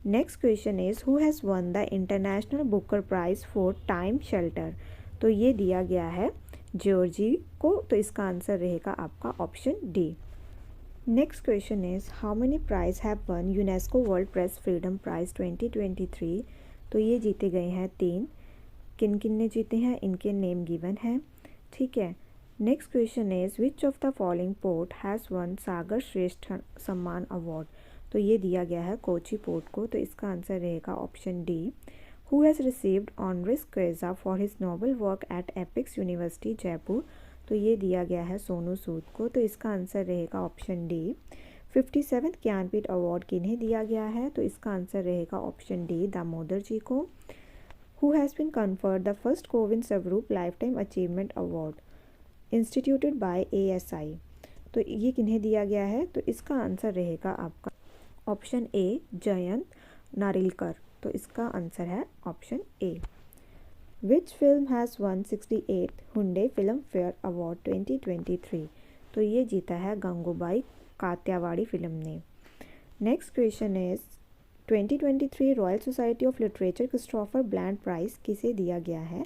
Next question is who has won the international Booker prize for time shelter. तो ये दिया गया है जॉर्जी को। तो इसका आंसर रहेगा आपका option D. Next question is how many prize have won UNESCO world press freedom prize 2023। तो ये जीते गए हैं 3। किन किन ने जीते हैं इनके नेम गिवन है, ठीक है। Next question is which of the following port has won Sagar Shreshtha Samman award. तो ये दिया गया है कोची पोर्ट को। तो इसका आंसर रहेगा option D. Who has received honoris causa for his noble work at Apex university Jaipur. तो ये दिया गया है सोनू सूद को। तो इसका आंसर रहेगा option D. 57th Jnanpith award किन्हें दिया गया है? तो इसका आंसर रहेगा ऑप्शन डी दामोदर जी को। Who has been conferred the first Kovind Swarup life time achievement award instituted by ASI। तो ये किन्हें दिया गया है? तो इसका आंसर रहेगा आपका ऑप्शन ए जयंत नारिलकर। तो इसका आंसर है option A. Which film has won 68th Hyundai Film Fair Award 2023। तो ये जीता है गंगूबाई कात्यावाड़ी फिल्म ने। Next question is 2023 royal society of literature Christopher Bland prize किसे दिया गया है?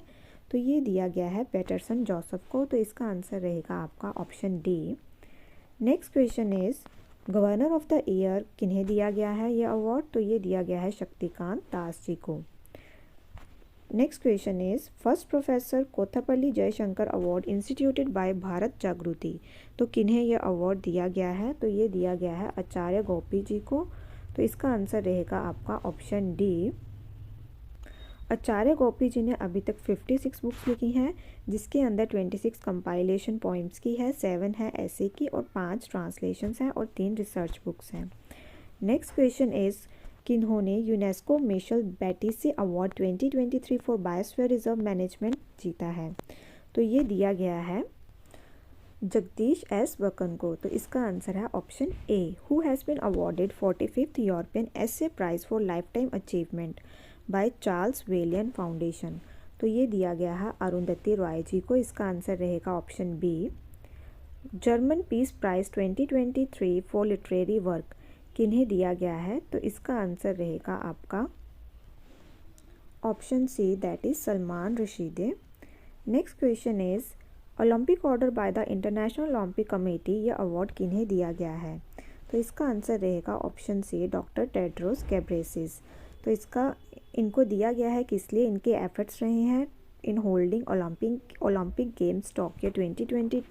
तो ये दिया गया है पैटरसन जोसेफ को। तो इसका आंसर रहेगा आपका option D. Next question is governor of the year किन्हें दिया गया है ये अवार्ड? तो ये दिया गया है शक्तिकांत दास जी को। Next question is first professor Kothapalli Jayashankar award instituted by Bharat Jagruti. तो किन्हें यह अवार्ड दिया गया है? तो ये दिया गया है आचार्य गोपी जी को। तो इसका आंसर रहेगा आपका ऑप्शन डी। आचार्य गोपी जी ने अभी तक 56 बुक्स लिखी हैं, जिसके अंदर 26 कंपाइलेशन पोइम्स की है, 7 है ऐसे की और 5 ट्रांसलेशंस हैं और 3 रिसर्च बुक्स हैं। नेक्स्ट क्वेश्चन इज किन्होंने UNESCO Michel Batisse award 2023 for biosphere reserve management जीता है? तो ये दिया गया है जगदीश एस बकन को। तो इसका आंसर है option A. Who has been awarded 45th European essay prize for life time achievement by Charles Veillon foundation. तो ये दिया गया है अरुंधति रॉय जी को। इसका आंसर रहेगा option B. German peace prize 2023 for literary work किन्हें दिया गया है? तो इसका आंसर रहेगा आपका option C that is Salman Rushdie. Next question is Olympic order by the international Olympic committee ये अवार्ड किन्हें दिया गया है? तो इसका आंसर रहेगा option C doctor Tedros Ghebreyesus. तो इनको दिया गया है किस लिए? इनके एफर्ट्स रहे हैं in holding Olympic Games Tokyo 2020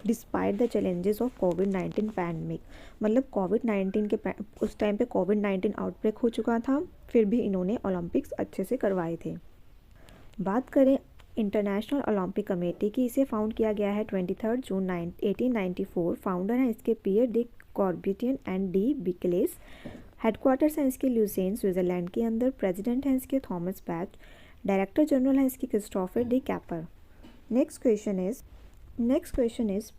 despite the challenges of covid pandemic. मतलब कोविड-19 के उस टाइम पे कोविड-19 आउटब्रेक हो चुका था, फिर भी इन्होंने ओलंपिक्स अच्छे से करवाए थे। बात करें इंटरनेशनल ओलंपिक कमेटी की, इसे फाउंड किया गया है 23 जून 1894। फाउंडर हैं इसके पियर डी कॉर्बिटियन एंड डी बिकलेस। हेडक्वार्टर्स हैं इसके ल्यूसेन स्विट्ज़रलैंड के अंदर। प्रेसिडेंट हैं इसके थॉमस बैच। डायरेक्टर जनरल हैं इसके Christopher D Capper. Next question is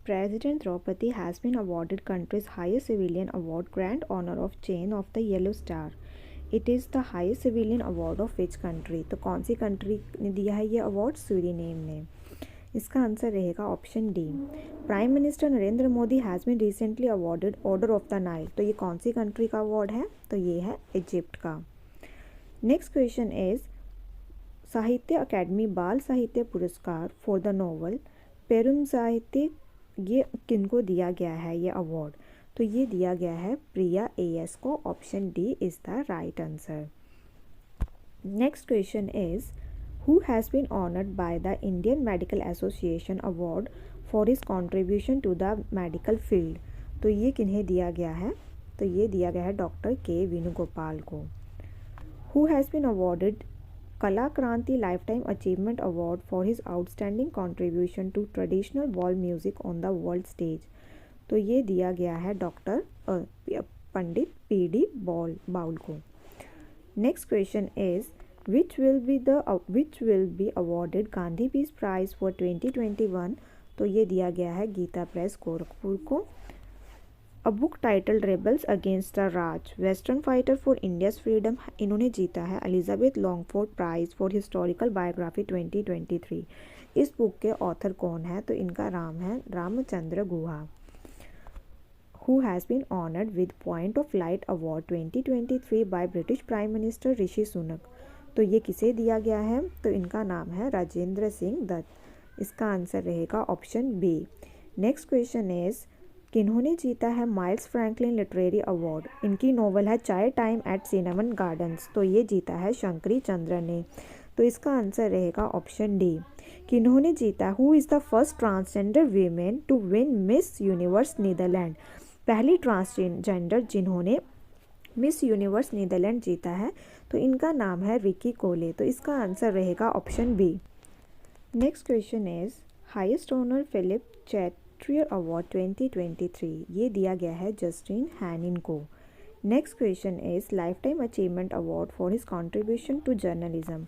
President Draupadi has been awarded country's highest civilian award, Grand Honor of Chain of the Yellow Star. It is the highest civilian award of which country? तो कौन सी country ने दिया है ये award? Suriname ने। इसका answer रहेगा option D. Prime minister Narendra Modi has been recently awarded order of the Nile. तो ये कौन सी कंट्री का अवार्ड है? तो ये है इजिप्ट का। नेक्स्ट क्वेश्चन इज साहित्य अकेडमी बाल साहित्य पुरस्कार फॉर द नॉवल पेरुम साहित्य, ये किनको दिया गया है ये अवार्ड? तो ये दिया गया है प्रिया AS को। Option D is the right answer. Next question is who has been honoured by the Indian medical association award for his contribution to the medical field. तो ये किन्हें दिया गया है? तो ये दिया गया है डॉक्टर के वेणुगोपाल को। Who has been awarded Kala Kranti lifetime achievement award for his outstanding contribution to traditional Baul music on the world stage. तो ये दिया गया है डॉक्टर पंडित PD बाउल को। Next question is which will be awarded Gandhi peace prize for 2021। तो ये दिया गया है गीता प्रेस गोरखपुर को। A book title rebels against the Raj western fighter for India's freedom, इन्होंने जीता है Elizabeth Longford prize for historical biography 2023। इस बुक के ऑथर कौन है? तो इनका नाम है Ramachandra Guha. Who has been honoured with point of light award 2023 by British prime minister Rishi Sunak. तो ये किसे दिया गया है? तो इनका नाम है राजेंद्र सिंह दत्त। इसका आंसर रहेगा option B. Next question is किन्होंने जीता है माइल्स फ्रैंकलिन लिटरेरी अवार्ड? इनकी नोवेल है Chai time eight cinnamon gardens. तो ये जीता है शंकरी चंद्र ने। तो इसका आंसर रहेगा ऑप्शन डी। किन्होंने जीता? Who is the first transgender women to win Miss Universe Netherland? पहली ट्रांसजेंडर जिन्होंने मिस यूनिवर्स नीदरलैंड जीता है, तो इनका नाम है विकी कोले। तो इसका आंसर रहेगा option B. Next question is highest honour Philippe Chatrier award 2023, ये दिया गया है जस्टिन हैनिन को। Next question is life time achievement award for his contribution to journalism,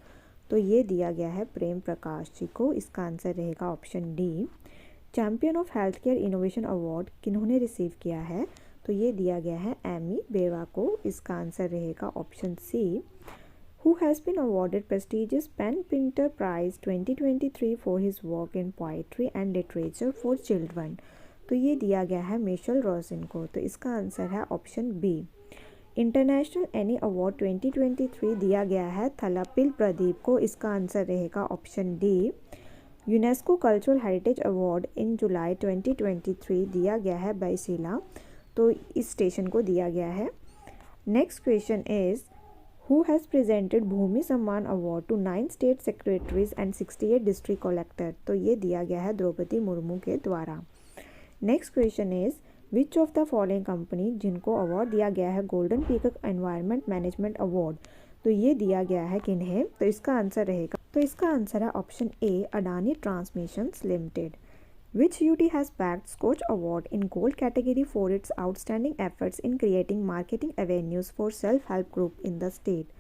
तो ये दिया गया है प्रेम प्रकाश जी को। इसका आंसर रहेगा option D. Champion of health care innovation award किन्होंने रिसीव किया है, तो ये दिया गया है एमी बेवा को। इसका आंसर रहेगा option C. Who has been awarded prestigious PEN Pinter prize 2023 for his work in poetry and literature for children, तो ये दिया गया है मिशेल रोजिन को। तो इसका आंसर है option B. International Emmy award 2023 दिया गया है थलापिल प्रदीप को। इसका आंसर रहेगा option D. UNESCO cultural heritage award in July 2023 दिया गया है बैसिला, तो इस स्टेशन को दिया गया है। Next question is who has presented Bhoomi Samman award to 9 state secretaries and 68 district collector, तो ये दिया गया है द्रौपदी मुर्मू के द्वारा। Next question is which of the following company जिनको अवार्ड दिया गया है golden peacock environment management award, तो ये दिया गया है किन्हें, तो इसका आंसर रहेगा, तो इसका आंसर है option A Adani transmissions limited. Which UT has bagged Scotch Award in Gold category for its outstanding efforts in creating marketing avenues for self-help group in the state,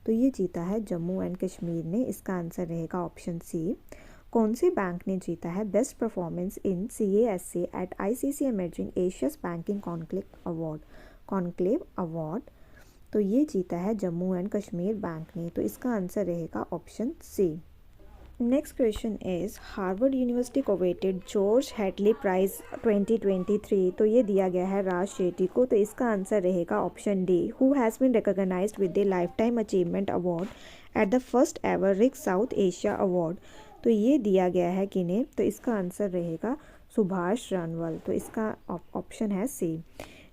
तो ये जीता है जम्मू एंड कश्मीर ने। इसका आंसर रहेगा ऑप्शन सी। कौन से बैंक ने जीता है best performance in CASA at ICC emerging Asia's banking conclave award, तो ये जीता है जम्मू एंड कश्मीर बैंक ने। तो इसका आंसर रहेगा option C. Next question is Harvard university coveted George Hatley prize 2023, तो ये दिया गया है राज शेट्टी को। तो इसका आंसर रहेगा option D. Who has been recognised with the life time achievement award at the first ever Rick South Asia award, तो ये दिया गया है किन्हें, तो इसका आंसर रहेगा सुभाष रनवल। तो इसका ऑप्शन है C.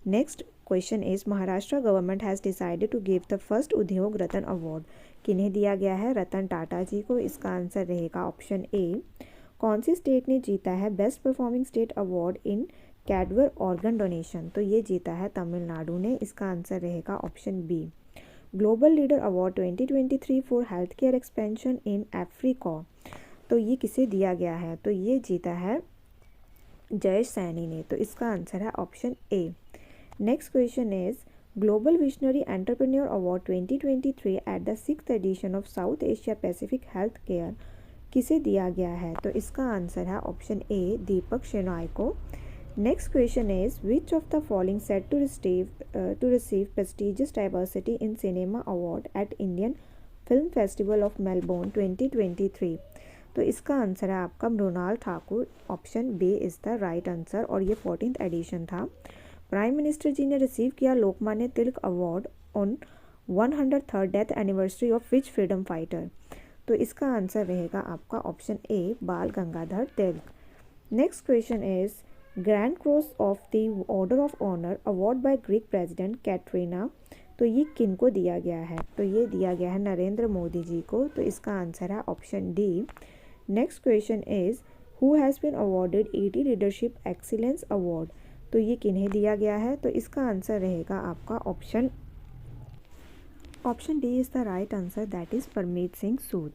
Next question is Maharashtra government has decided to give the first Udyog Ratna award, किन्हें दिया गया है? रतन टाटा जी को। इसका आंसर रहेगा ऑप्शन ए। कौन सी स्टेट ने जीता है best performing state award in cadaver organ donation? तो ये जीता है तमिलनाडु ने। इसका आंसर रहेगा option B. Global leader award 2023 for health care expansion in Africa, तो ये किसे दिया गया है? तो ये जीता है जयेश सैनी ने। तो इसका आंसर है option A. Next question is global visionary entrepreneur award 2023 at the 6th edition of South Asia Pacific health care किसे दिया गया है? तो इसका आंसर है ऑप्शन ए, दीपक शेनॉय को। Next question is which of the following set to receive prestigious diversity in cinema award at Indian film festival of Melbourne 2023? तो इसका आंसर है आपका Mrunal Thakur. Option B is the right answer और ये 14th एडिशन था। Prime minister जी ने receive किया Lokmanya Tilak award on 103rd death anniversary of which freedom fighter? तो इसका आंसर रहेगा आपका option A, Bal Gangadhar Tilak. Next question is grand cross of the order of honour award by Greek president Katerina, तो ये किन को दिया गया है? तो ये दिया गया है नरेंद्र मोदी जी को। तो इसका आंसर है option D. Next question is who has been awarded 80 leadership excellence award, तो ये किन्हें दिया गया है? तो इसका आंसर रहेगा आपका option D is the right answer, that is Parmeet Singh Sood.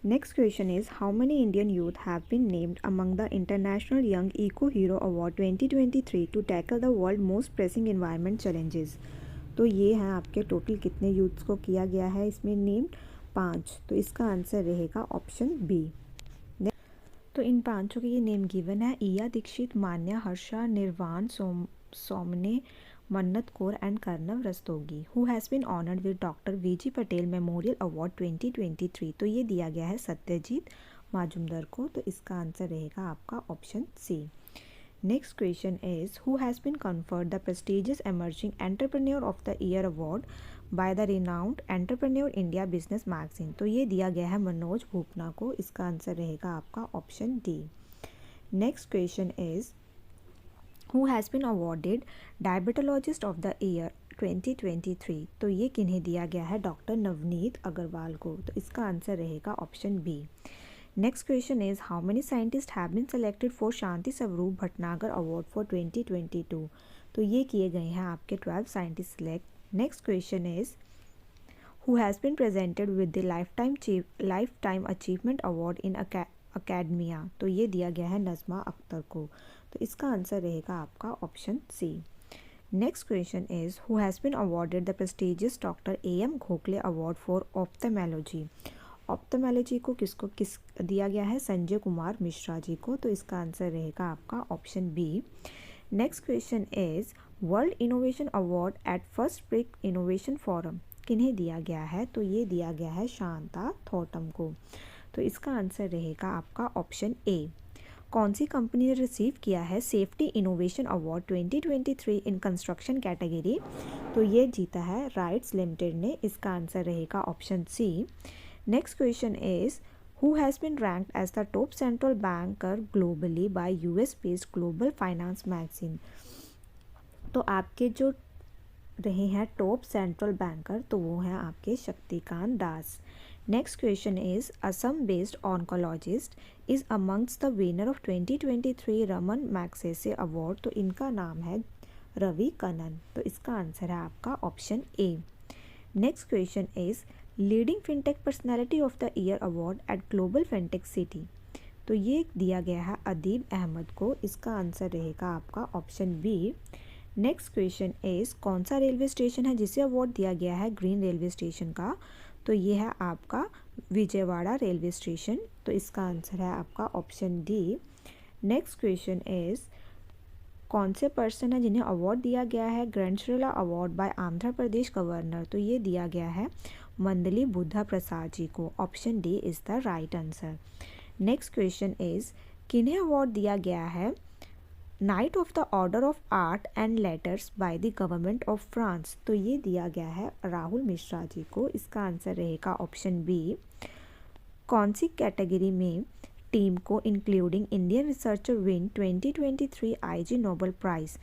Next question is how many Indian youth have been named among the international young eco hero award 2023 to tackle the world most pressing environment challenges? तो ये हैं आपके total कितने youths को किया गया है इसमें नेम्ड? 5। तो इसका आंसर रहेगा ऑप्शन बी। तो इन पांचों के ये नेम गिवन है ईया दीक्षित, मान्या, Harsha, Nirvaan, Somany, Mannat Kaur and Karnav Rastogi. Who has been honoured with doctor VG Patel memorial award 2023? तो ये दिया गया है सत्यजीत माजुमदार को। तो इसका आंसर रहेगा आपका option C. Next question is who has been conferred the prestigious emerging entrepreneur of the year award by the renowned entrepreneur India business magazine? तो ये दिया गया है मनोज भूपना को। इसका आंसर रहेगा आपका option D. Next question is who has been awarded diabetologist of the year 2023? तो ये किन्हें दिया गया है? डॉक्टर नवनीत अग्रवाल को। तो इसका आंसर रहेगा option B. Next question is how many scientist have been selected for Shanti Swarup Bhatnagar award for 2022? तो ये किए गए हैं आपके 12 scientist select. Next question is who has been presented with the life time achievement award in academia? तो ये दिया गया है नज़मा अख्तर को। तो इसका आंसर रहेगा आपका option C. Next question is who has been awarded the prestigious doctor AM Gokhale award for ophthalmology? Ophthalmology को किस दिया गया है? संजय कुमार मिश्रा जी को। तो इसका आंसर रहेगा आपका option B. Next question is world innovation award at first break innovation forum किन्हें दिया गया है? तो ये दिया गया है शांता थॉटम को। तो इसका आंसर रहेगा आपका ऑप्शन ए। कौन सी कंपनी ने रिसीव किया है safety innovation award 2023 in construction category? तो ये जीता है राइट्स लिमिटेड ने। इसका आंसर रहेगा option C. Next question is who has been ranked as the top central banker globally by US based global finance magazine? तो आपके जो रहे हैं टॉप सेंट्रल बैंकर तो वो हैं आपके Shaktikanta Das. Next question is Assam based oncologist is amongst the winner of 2023 Ramon Magsaysay award? तो इनका नाम है रवि कनन। तो इसका आंसर है आपका option A. Next question is leading fintech personality of the year award eight global fintech city? तो ये दिया गया है अदीब अहमद को। इसका आंसर रहेगा आपका option B. Next question is कौन सा रेलवे स्टेशन है जिसे अवार्ड दिया गया है ग्रीन रेलवे स्टेशन का? तो ये है आपका विजयवाड़ा रेलवे स्टेशन। तो इसका आंसर है आपका option D. Next question is कौन से पर्सन है जिन्हें अवार्ड दिया गया है grand award bye Andhra Pradesh governor? तो ये दिया गया है मंदली बुद्धा प्रसाद जी को। Option D is the right answer. Next question is किन्हें अवार्ड दिया गया है night of the order of art and letters bye the government of France? तो ये दिया गया है राहुल मिश्रा जी को। इसका आंसर रहेगा ऑप्शन बी। कौन सी कैटेगरी में टीम को including Indian researcher win 2023 IG Nobel prize?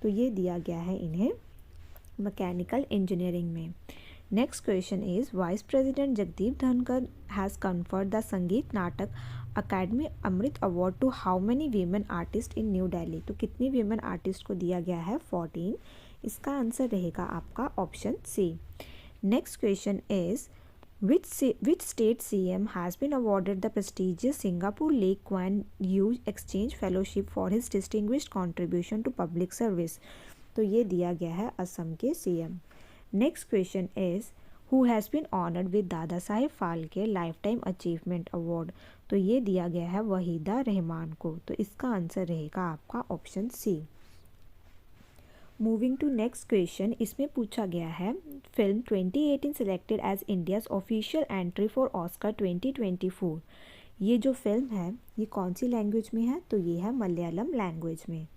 तो ये दिया गया है इन्हें मैकेनिकल इंजीनियरिंग में। Next question is vice president Jagdeep Dhankhar has conferred the Sangeet Natak Akademi Amrit award to how many women artist in New Delhi. तो कितनी वीमेन आर्टिस्ट को दिया गया है? 14। इसका आंसर रहेगा आपका option C. Next question is which state CM has been awarded the prestigious Singapore Lee Kuan Yew Exchange Fellowship for his distinguished contribution to public service? तो ये दिया गया है असम के CM। Next question is who has been honoured with Dada Saheb Phalke life time achievement award. तो ये दिया गया है वहीदा रहमान को। तो इसका आंसर रहेगा आपका option C. Moving to next question, इसमें पूछा गया है film 2018 selected as India's official entry for Oscar 2024। ये जो फिल्म है ये कौन सी लैंग्वेज में है? तो ये है मलयालम लैंग्वेज में।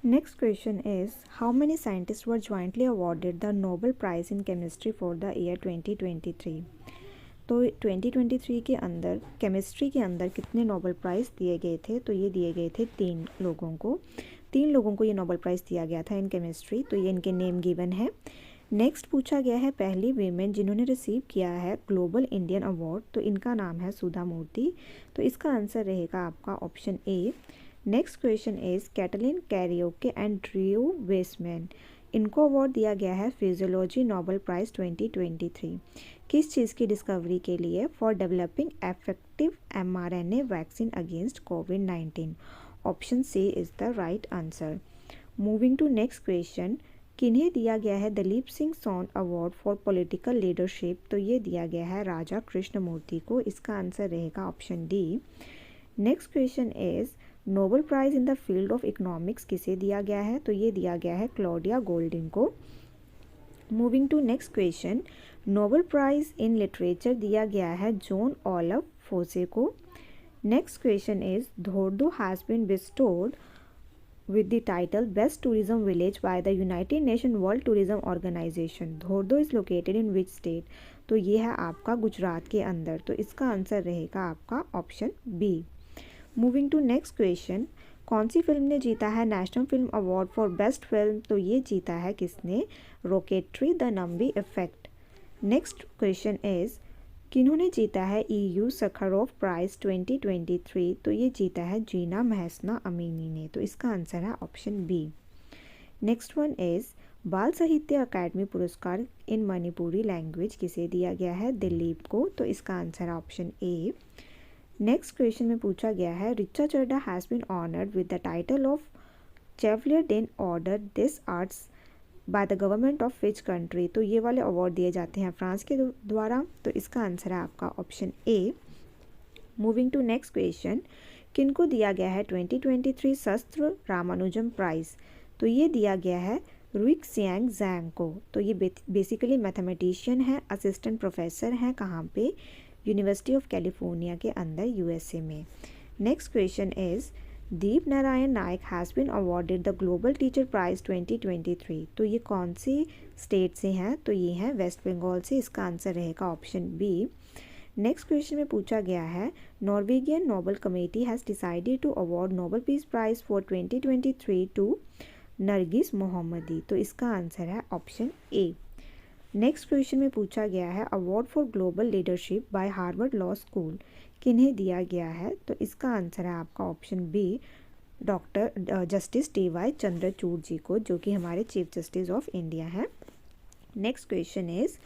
Next question is how many scientists were jointly awarded the Nobel prize in chemistry for the year 2023। तो 2023 के अंदर केमिस्ट्री के अंदर कितने नोबेल प्राइज़ दिए गए थे? तो ये दिए गए थे 3 लोगों को। 3 लोगों को ये नोबेल प्राइज़ दिया गया था इन केमिस्ट्री। तो ये इनके नेम गिवन है। नेक्स्ट पूछा गया है पहली वीमेन जिन्होंने रिसीव किया है ग्लोबल इंडियन अवार्ड। तो इनका नाम है सुधा मूर्ति। तो इसका आंसर रहेगा आपका option A. Next question is Katalin Kariko and Drew Weissman, इनको अवार्ड दिया गया है फिजियोलॉजी नोबेल प्राइज़ 2023। किस चीज़ की डिस्कवरी के लिए? For developing effective mRNA vaccine against कोविड-19। Option C is the right answer. Moving to next question, किन्हें दिया गया है Dalip Singh Saund award for political leadership? तो ये दिया गया है राजा कृष्णमूर्ति को। इसका आंसर रहेगा option D. Next question is Nobel prize in the field of economics किसे दिया गया है? तो ये दिया गया है क्लॉडिया गोल्डिंग को। Moving to next question, Nobel prize in literature दिया गया है जॉन ओलिव फोसे को। Next question is Dhordo has been bestowed with the title Best Tourism Village by the United Nations World Tourism Organization. Dhordo is located in which state? तो ये है आपका गुजरात के अंदर। तो इसका आंसर रहेगा आपका option B. Moving to next question, कौन सी फिल्म ने जीता है national film award for best film? तो ये जीता है किसने? Rocketry the Nambi effect. Next question is किन्होंने जीता है EU सखारोव प्राइज़ 2023? तो ये जीता है जीना महसना अमीनी ने। तो इसका आंसर है option B. Next one is Bal Sahitya अकादमी पुरस्कार इन मणिपुरी लैंग्वेज किसे दिया गया है? दिलीप को। तो इसका आंसर है ऑप्शन ए। नेक्स्ट क्वेश्चन में पूछा गया है Richa Chadha has been honoured with the title of chevalier dans order des arts by the government of which country? तो ये वाले अवार्ड दिए जाते हैं फ्रांस के द्वारा। तो इसका आंसर है आपका option A. Moving to next question, किनको दिया गया है 2023 शस्त्र रामानुजम प्राइज़? तो ये दिया गया है रुइक सियांग जैंग को। तो ये बेसिकली मैथमेटिशियन है, असिस्टेंट प्रोफेसर हैं। कहाँ पे? यूनिवर्सिटी ऑफ कैलिफोर्निया के अंदर USA में। Next question is Deep Narayan Nayak has been awarded the global teacher prize 2023। तो ये कौन सी स्टेट से हैं? तो ये हैं वेस्ट बंगाल से। इसका आंसर रहेगा ऑप्शन बी। नेक्स्ट क्वेश्चन में पूछा गया है Norwegian Nobel committee has decided to award Nobel peace prize for 2023 to Narges Mohammadi. तो इसका आंसर है ऑप्शन ए। नेक्स्ट क्वेश्चन में पूछा गया है award for global leadership by Harvard law school किन्हें दिया गया है? तो इसका आंसर है आपका option B, doctor justice TY Chandrachud ji को, जो कि हमारे चीफ जस्टिस ऑफ इंडिया हैं। Next question is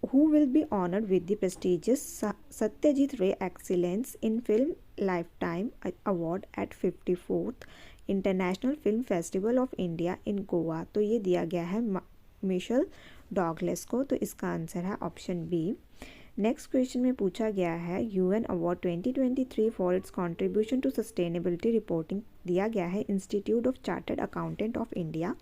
who will be honoured with the prestigious Satyajit Ray excellence in film life time award at 54th international film festival of India in Goa? तो ये दिया गया है मिशेल डॉगलेस को। तो इसका आंसर है ऑप्शन बी। नेक्स्ट क्वेश्चन में पूछा गया है UN award 2023 for its contribution to sustainability reporting दिया गया है institute of chartered accountant of India.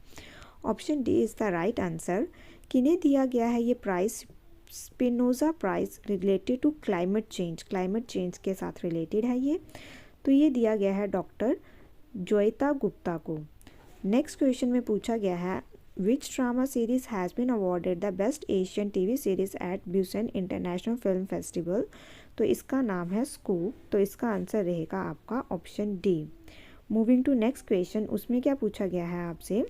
Option D is the right answer. किन्हें दिया गया है ये prize? Spinoza prize related to climate change के साथ रिलेटेड है ये। तो ये दिया गया है डॉक्टर ज्वेता गुप्ता को। नेक्स्ट क्वेश्चन में पूछा गया है Which drama series has been awarded the Best Asian TV Series at Busan International Film Festival? तो इसका नाम है स्कूप। तो इसका आंसर रहेगा आपका option D. Moving to next question, उसमें क्या पूछा गया है आपसे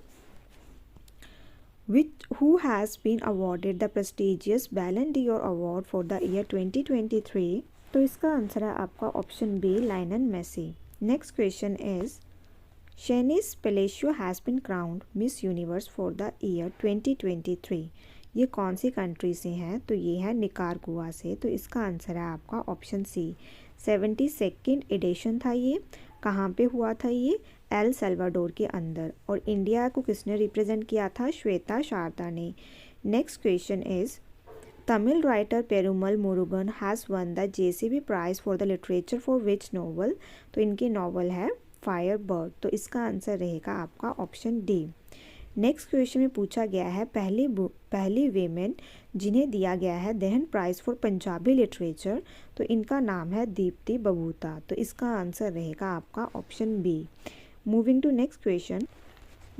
who has been awarded the prestigious Ballon d'Or award for the year 2023? तो इसका आंसर है आपका option B, Lionel Messi. Next question is Sheynnis Palacios has been crowned Miss Universe for the year 2023। ये कौन सी कंट्री से हैं? तो ये है निकारागुआ से। तो इसका आंसर है आपका ऑप्शन सी, 72nd एडिशन था ये। कहाँ पे हुआ था ये? एल सल्वाडोर के अंदर। और इंडिया को किसने रिप्रेजेंट किया था? श्वेता शारदा ने। Next question is Tamil writer Perumal Murugan has won the JCB prize for the literature for which novel? तो इनकी नॉवल है फायर बर्ड। तो इसका आंसर रहेगा आपका ऑप्शन डी। नेक्स्ट क्वेश्चन में पूछा गया है पहली वीमेन जिन्हें दिया गया है दहन प्राइज़ फॉर पंजाबी लिटरेचर। तो इनका नाम है दीप्ति बबूता। तो इसका आंसर रहेगा आपका option B. Moving to next question.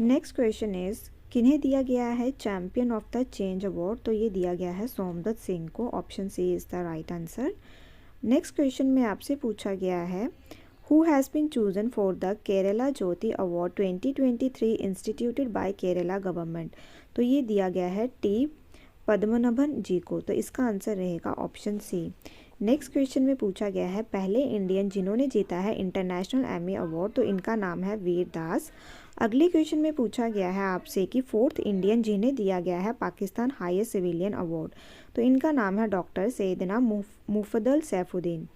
Next question is किन्हें दिया गया है champion of the change award? तो ये दिया गया है सोमदत्त सिंह को। Option C is the right answer. Next question में आपसे पूछा गया है Who has been chosen for the Kerala Jyoti Award 2023 instituted by Kerala government? तो ये दिया गया है टी पद्मनाभन जी को। तो इसका आंसर रहेगा ऑप्शन सी। नेक्स्ट क्वेश्चन में पूछा गया है पहले इंडियन जिन्होंने जीता है इंटरनेशनल एमी अवार्ड। तो इनका नाम है वीर दास। अगले क्वेश्चन में पूछा गया है आपसे कि फोर्थ इंडियन जिन्हें दिया गया है पाकिस्तान हाईएस्ट सिविलियन अवार्ड। तो इनका नाम है doctor Syedna Mufaddal Saifuddin.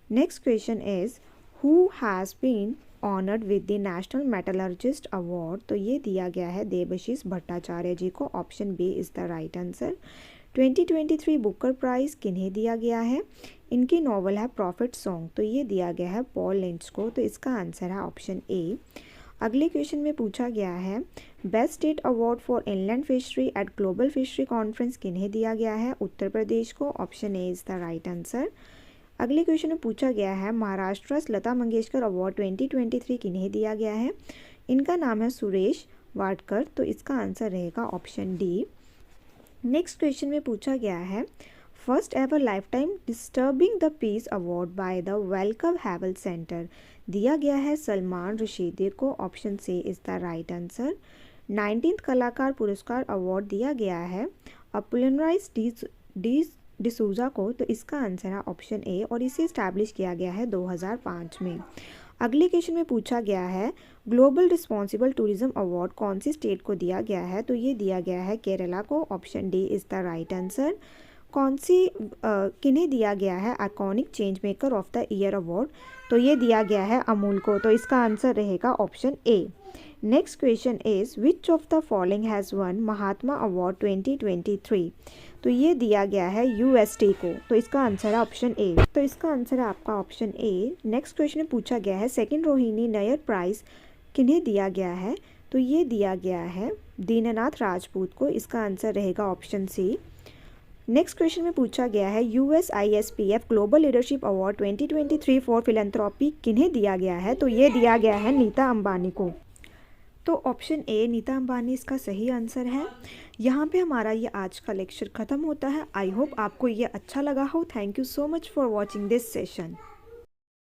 Next question is Who has been honored with the National Metallurgist Award? तो ये दिया गया है देबशीष भट्टाचार्य जी को। Option B is the right answer. 2023 Booker prize किन्हें दिया गया है? इनकी नॉवल है प्रॉफिट सॉन्ग। तो ये दिया गया है पॉल लिंच को। तो इसका आंसर है ऑप्शन ए। अगले क्वेश्चन में पूछा गया है best state award for inland fishery eight global fishery conference किन्हें दिया गया है? उत्तर प्रदेश को। Option A is the right answer. अगले क्वेश्चन में पूछा गया है महाराष्ट्र लता मंगेशकर अवार्ड 2023 किन्हें दिया गया है? इनका नाम है सुरेश वाडकर। तो इसका आंसर रहेगा ऑप्शन डी। नेक्स्ट क्वेश्चन में पूछा गया है first ever lifetime disturbing the peace award by the वेलकम हैवल सेंटर दिया गया है सलमान रशीदी को। Option C is the right answer. 19th Kalakar पुरस्कार अवार्ड दिया गया है अपोलिनराइज डिसूजा को। तो इसका आंसर है ऑप्शन ए और इसे इस्टेब्लिश किया गया है 2005 में। अगले क्वेश्चन में पूछा गया है ग्लोबल रिस्पॉन्सिबल टूरिज्म अवार्ड कौन सी स्टेट को दिया गया है? तो ये दिया गया है केरला को। Option D is the right answer. कौन सी किन्हें दिया गया है iconic change maker of the year award? तो ये दिया गया है अमूल को। तो इसका आंसर रहेगा option A. Next question is which of the following has one Mahatma award 2023? तो ये दिया गया है UST को। तो इसका आंसर है ऑप्शन ए। तो इसका आंसर है आपका ऑप्शन ए। नेक्स्ट क्वेश्चन में पूछा गया है सेकंड रोहिणी नयर प्राइज़ किन्हें दिया गया है? तो ये दिया गया है दीननाथ राजपूत को। इसका आंसर रहेगा ऑप्शन सी। नेक्स्ट क्वेश्चन में पूछा गया है USISPF global leadership award 2023 for philanthropy किन्हें दिया गया है? तो ये दिया गया है नीता अंबानी को। तो ऑप्शन ए नीता अंबानी इसका सही आंसर है। यहाँ पे हमारा ये आज का लेक्चर ख़त्म होता है। आई होप आपको ये अच्छा लगा हो। Thank you so much for watching this session.